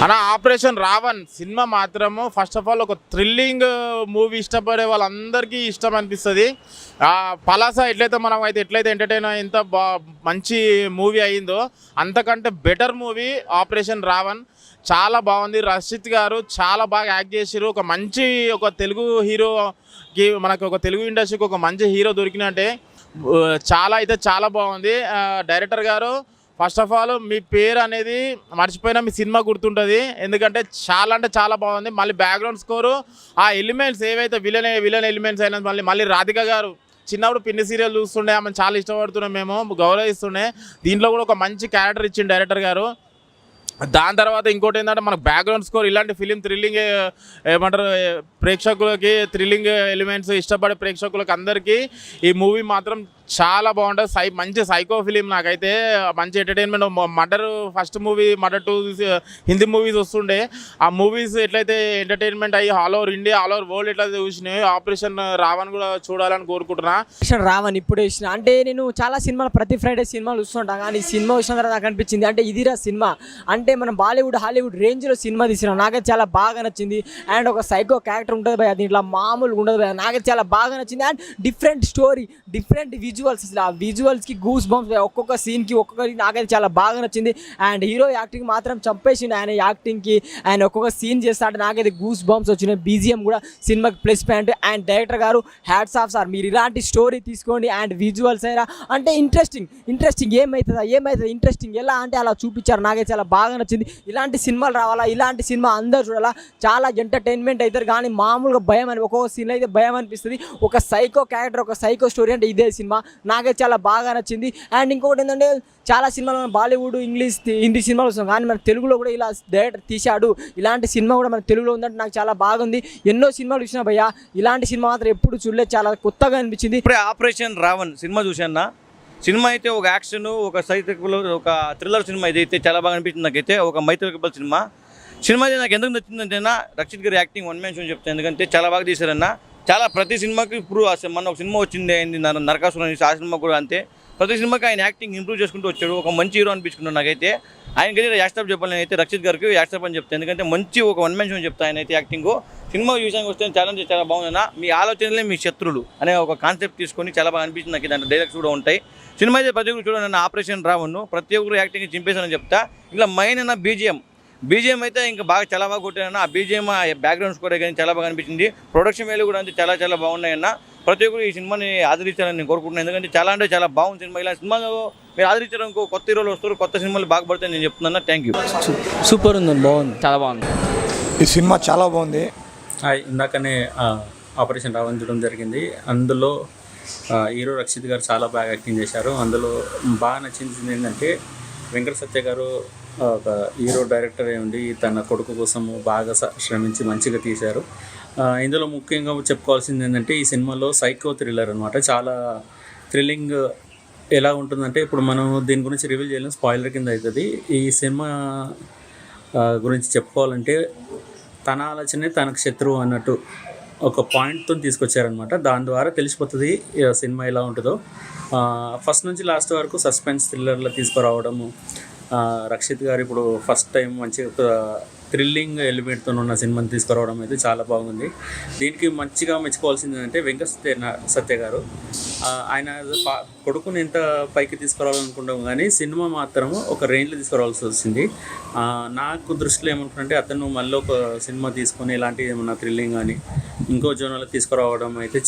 అన్న operation Raavan cinema మాత్రము first of all ఒక థ్రిల్లింగ్ మూవీ ఇష్టపడే వాళ్ళందరికీ ఇష్టం అనిపిస్తుంది. పలాస ఎట్లయితే ఎంటర్టైన్ ఎంత మంచి మూవీ అయిందో అంతకంటే బెటర్ మూవీ ఆపరేషన్ రావణ్. చాలా బాగుంది. రషిత్ గారు చాలా బాగా యాక్ట్ చేసారు. ఒక తెలుగు హీరోకి మనకు ఒక తెలుగు ఇండస్ట్రీకి ఒక మంచి హీరో దొరికినట్టే. చాలా బాగుంది. డైరెక్టర్ గారు ఫస్ట్ ఆఫ్ ఆల్ మీ పేరు అనేది మర్చిపోయినా మీ సినిమా గుర్తుంటుంది. ఎందుకంటే చాలా బాగుంది. మళ్ళీ బ్యాక్గ్రౌండ్ స్కోరు ఆ ఎలిమెంట్స్ ఏవైతే విలన్ ఎలిమెంట్స్ అయినా మళ్ళీ రాధిక గారు చిన్నప్పుడు పిన్ని సీరియల్ చూస్తుండే, ఆమె చాలా ఇష్టపడుతున్నాం, మేము గౌరవిస్తుండే. దీంట్లో కూడా ఒక మంచి క్యారెక్టర్ ఇచ్చింది డైరెక్టర్ గారు. దాని తర్వాత ఇంకోటి ఏంటంటే మనకు బ్యాక్గ్రౌండ్ స్కోర్ ఇలాంటి ఫిలిం థ్రిల్లింగ్ ఏమంటారు ప్రేక్షకులకి థ్రిల్లింగ్ ఎలిమెంట్స్ ఇష్టపడే ప్రేక్షకులకి అందరికీ ఈ మూవీ మాత్రం చాలా బాగుంటుంది. మంచి సైకో ఫిలిం. నాకైతే మంచి entertainment. Murder first movie murder 2 Hindi movies వస్తుండే. ఆ మూవీస్ ఎట్లయితే ఎంటర్టైన్మెంట్ అయ్యి all over India all over world ఎట్లయితే చూసినాయి, ఆపరేషన్ రావణ్ కూడా చూడాలని కోరుకుంటున్నా. రావణ్ ఇప్పుడే చూసిన అంటే నేను చాలా సినిమాలు ప్రతి ఫ్రైడే సినిమాలు చూస్తుంటాను. కానీ ఈ సినిమా చూసిన తర్వాత నాకు అనిపించింది అంటే ఇదిరా సినిమా అంటే మనం బాలీవుడ్ హాలీవుడ్ రేంజ్లో సినిమా తీసినాం. నాకైతే చాలా బాగా నచ్చింది. అండ్ ఒక సైకో క్యారెక్టర్ ఉంటుంది భయ, దీంట్లో మామూలుగా ఉండదు భయ. నాకైతే చాలా బాగా నచ్చింది. And different story, different visuals, ఆ విజువల్స్కి గూస్ బంప్స్, ఒక్కొక్క సీన్కి ఒక్కొక్కరికి నాకైతే చాలా బాగా నచ్చింది. అండ్ హీరో యాక్టింగ్ మాత్రం చంపేసింది. ఆయన యాక్టింగ్కి ఆయన ఒక్కొక్క సీన్ చేస్తా అంటే నాకైతే గూస్ బంప్స్ వచ్చినాయి. బీజిఎం కూడా సినిమాకి ప్లస్ పాయింట్. అండ్ డైరెక్టర్ గారు హ్యాట్స్ ఆఫ్ సార్, మీరు ఇలాంటి స్టోరీ తీసుకోండి. అండ్ విజువల్స్ అయినా అంటే ఇంట్రెస్టింగ్ ఏమవుతుందా ఇంట్రెస్టింగ్ ఎలా అంటే అలా చూపించారు. నాకైతే చాలా బాగా నచ్చింది. ఇలాంటి సినిమాలు రావాలా, ఇలాంటి సినిమా అందరూ చూడాలా. చాలా ఎంటర్టైన్మెంట్ అవుతారు. కానీ మామూలుగా భయం అని ఒక్కొక్క సీన్ అయితే భయం అనిపిస్తుంది. ఒక సైకో క్యారెక్టర్, ఒక సైకో స్టోరీ అంటే ఇదే సినిమా. నాకైతే చాలా బాగా నచ్చింది. అండ్ ఇంకొకటి ఏంటంటే చాలా సినిమాలు మన బాలీవుడ్ ఇంగ్లీష్ హిందీ సినిమాలు వస్తాం, కానీ మన తెలుగులో కూడా ఇలా డైరెక్టర్ తీశాడు. ఇలాంటి సినిమా కూడా మన తెలుగులో ఉందంటే నాకు చాలా బాగుంది. ఎన్నో సినిమాలు చూసినా భయ్యా, ఇలాంటి సినిమా మాత్రం ఎప్పుడు చూడలేదు. చాలా కొత్తగా అనిపించింది. ఇప్పుడే ఆపరేషన్ రావణ్ సినిమా చూశాను. సినిమా అయితే ఒక యాక్షన్, ఒక సైకిల్, ఒక థ్రిల్లర్ సినిమా ఇదైతే చాలా బాగా అనిపించింది. నాకైతే ఒక మైథికల్ సినిమా అయితే నాకు ఎందుకు నచ్చిందంటే రక్షిత్ గారి యాక్టింగ్ వన్ మ్యాన్ షో చెప్తాను. ఎందుకంటే చాలా బాగా తీశారన్న. చాలా ప్రతి సినిమాకి ఇప్పుడు మన ఒక సినిమా వచ్చింది అయింది నరకాసురం, ఆ సినిమా కూడా అంతే. ప్రతి సినిమాకి ఆయన యాక్టింగ్ ఇంప్రూవ్ చేసుకుంటూ వచ్చాడు. ఒక మంచి హీరో అనిపించుకున్నాడు నాకైతే. ఆయనకైతే యాక్స్టాప్ చెప్పాలని అయితే రక్షిత్ గారికి యాక్స్టాప్ అని చెప్తాను. ఎందుకంటే మంచి ఒక వన్ మ్యాన్ షో చెప్తాను ఆయన అయితే యాక్టింగ్. సినిమా విషయానికి వస్తే చాలా బాగుందన్న. మీ ఆలోచనలే మీ శత్రులు అనే ఒక కాన్సెప్ట్ తీసుకొని చాలా బాగా అనిపించింది నాకు. దాంట్లో డైలాగ్స్ కూడా ఉంటాయి. సినిమా అయితే ప్రతి ఒక్కరు చూడండి. ఆపరేషన్ రావణ్ ప్రతి ఒక్కరు యాక్టింగ్ చింపేశానని చెప్తా. ఇలా మెయిన్ అన్న బీజిఎం అయితే ఇంకా చాలా బాగా కొట్టానన్న. ఆ బీజిఎం బ్యాక్గ్రౌండ్స్ కూడా కానీ చాలా బాగా అనిపించింది. ప్రొడక్షన్ వాల్యూ కూడా అంతే చాలా బాగున్నాయన్న. ప్రతి ఒక్కరు ఈ సినిమాని ఆదరించాలని నేను కోరుకుంటున్నాను. ఎందుకంటే చాలా బాగుంది సినిమా. ఇలా సినిమాలో మీరు ఆదరించడం కొత్త హీరోలు వస్తారు, కొత్త సినిమాలు బాగా పడతాయి నేను చెప్తున్నాను. Thank you. సూపర్ ఉందండి, బాగుంది, చాలా బాగుంది. ఈ సినిమా చాలా బాగుంది. ఇందాకనే ఆపరేషన్ రావణ్ చూడడం జరిగింది. అందులో హీరో రక్షిత్ గారు చాలా బాగా యాక్టింగ్ చేశారు. అందులో బాగా నచ్చింది ఏంటంటే వెంకట సత్య గారు ఒక హీరో డైరెక్టర్ ఉండి తన కొడుకు కోసం బాగా శ్రమించి మంచిగా తీశారు. ఇందులో ముఖ్యంగా చెప్పుకోవాల్సింది ఏంటంటే ఈ సినిమాలో సైకో థ్రిల్లర్ అనమాట. చాలా థ్రిల్లింగ్ ఎలా ఉంటుందంటే ఇప్పుడు మనం దీని గురించి రివీల్ చేయలేం, స్పాయిలర్ కింద అవుతుంది. ఈ సినిమా గురించి చెప్పుకోవాలంటే తన ఆలోచనే తనకు శత్రువు అన్నట్టు ఒక పాయింట్తో తీసుకొచ్చారనమాట. దాని ద్వారా తెలిసిపోతుంది సినిమా ఎలా ఉంటుందో. ఫస్ట్ నుంచి లాస్ట్ వరకు సస్పెన్స్ థ్రిల్లర్లో తీసుకురావడము. రక్షిత్ గారు ఇప్పుడు ఫస్ట్ టైం మంచిగా థ్రిల్లింగ్ ఎలిమెంట్తో ఉన్న సినిమాని తీసుకురావడం అయితే చాలా బాగుంది. దీనికి మంచిగా మెచ్చుకోవాల్సింది ఏంటంటే వెంకట సత్య గారు. ఆయన కొడుకుని ఎంత పైకి తీసుకురావాలనుకుంటాం కానీ సినిమా మాత్రము ఒక రేంజ్లో తీసుకురావాల్సి వచ్చింది. నాకు దృష్టిలో ఏమంటుందంటే అతను మళ్ళీ ఒక సినిమా తీసుకొని ఇలాంటి ఏమన్నా థ్రిల్లింగ్ కానీ ఇంకో జోన్లో తీసుకురావడం అయితే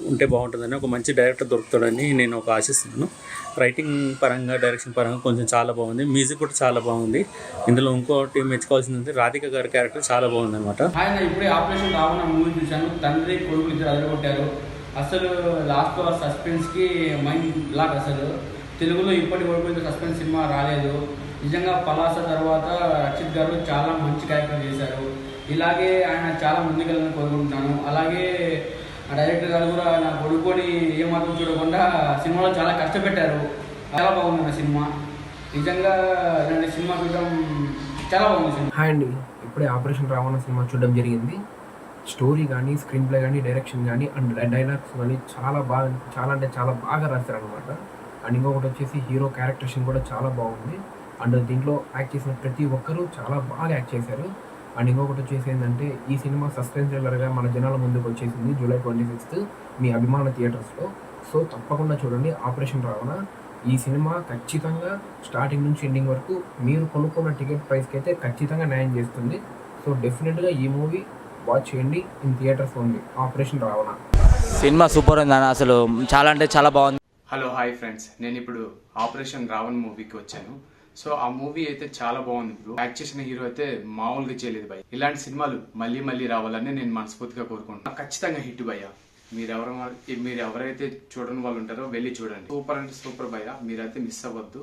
ఉంటే బాగుంటుందని, ఒక మంచి డైరెక్టర్ దొరుకుతాడని నేను ఒక ఆశిస్తున్నాను. రైటింగ్ పరంగా, డైరెక్షన్ పరంగా కొంచెం చాలా బాగుంది. మ్యూజిక్ కూడా చాలా బాగుంది. ఇందులో ఇంకోటి మెచ్చుకోవాల్సింది రాధిక గారి క్యారెక్టర్ చాలా బాగుంది అనమాట. ఆయన ఇప్పుడే ఆపరేషన్ రావణ మూవీ చూశాను. తండ్రి కొడుకు ఇద్దరు అదరగొట్టారు. అసలు లాస్ట్ సస్పెన్స్కి మైండ్ బ్లాక్. అసలు తెలుగులో ఇప్పటి వరకు ఇంకా సస్పెన్స్ సినిమా రాలేదు. నిజంగా పలాస తర్వాత రక్షిత్ గారు చాలా మంచి క్యారెక్టర్ చేశారు. ఇలాగే ఆయన చాలా ముందుకెళ్ళాలని కోరుకుంటున్నాను. అలాగే డైరెక్టర్ గారు కూడా నా కొడుకుని ఏమాత్రం చూడకుండా సినిమాలో చాలా కష్టపెట్టారు. చాలా బాగుంది సినిమా. నిజంగా ఇలాంటి సినిమా చూడడం చాలా బాగుంది సినిమా. హాయ్ అండి, ఇప్పుడే ఆపరేషన్ రావణ సినిమా చూడడం జరిగింది. స్టోరీ కానీ, స్క్రీన్ ప్లే కానీ, డైరెక్షన్ కానీ అండ్ డైలాగ్స్ కానీ చాలా బాగా రాశారనమాట. అండ్ ఇంకొకటి వచ్చేసి హీరో క్యారెక్టరేషన్ కూడా చాలా బాగుంది. అండ్ దీంట్లో యాక్ట్ చేసిన ప్రతి ఒక్కరూ చాలా బాగా యాక్ట్ చేశారు. అండ్ ఇంకొకటి వచ్చేసి ఏంటంటే ఈ సినిమా సస్పెన్స్ థ్రిల్లర్గా మన జనాల ముందుకు వచ్చేసింది జూలై 26 మీ అభిమాన థియేటర్స్లో. సో తప్పకుండా చూడండి ఆపరేషన్ రావణ. ఈ సినిమా ఖచ్చితంగా స్టార్టింగ్ నుంచి ఎండింగ్ వరకు మీరు కొనుక్కున్న టికెట్ ప్రైస్కి అయితే ఖచ్చితంగా న్యాయం చేస్తుంది. సో డెఫినెట్గా ఈ మూవీ వాచ్ చేయండి in theatres only, operation Ravana. Cinema super ఉందన్న, అసలు చాలా అంటే చాలా బాగుంది. హలో హాయ్ ఫ్రెండ్స్, నేను ఇప్పుడు ఆపరేషన్ రావణ్ మూవీకి వచ్చాను. సో ఆ మూవీ అయితే చాలా బాగుంది బ్రో. యాక్ట్ చేసిన హీరో అయితే మామూలుగా చేయలేదు భయ్య. ఇలాంటి సినిమాలు మళ్ళీ మళ్ళీ రావాలని నేను మనస్ఫూర్తిగా కోరుకుంటున్నాను. ఖచ్చితంగా హిట్ భయ్య. మీరు ఎవరైతే చూడని వాళ్ళు ఉంటారో వెళ్ళి చూడండి. సూపర్ అంటే సూపర్ భయ్య, మీరైతే మిస్ అవ్వద్దు.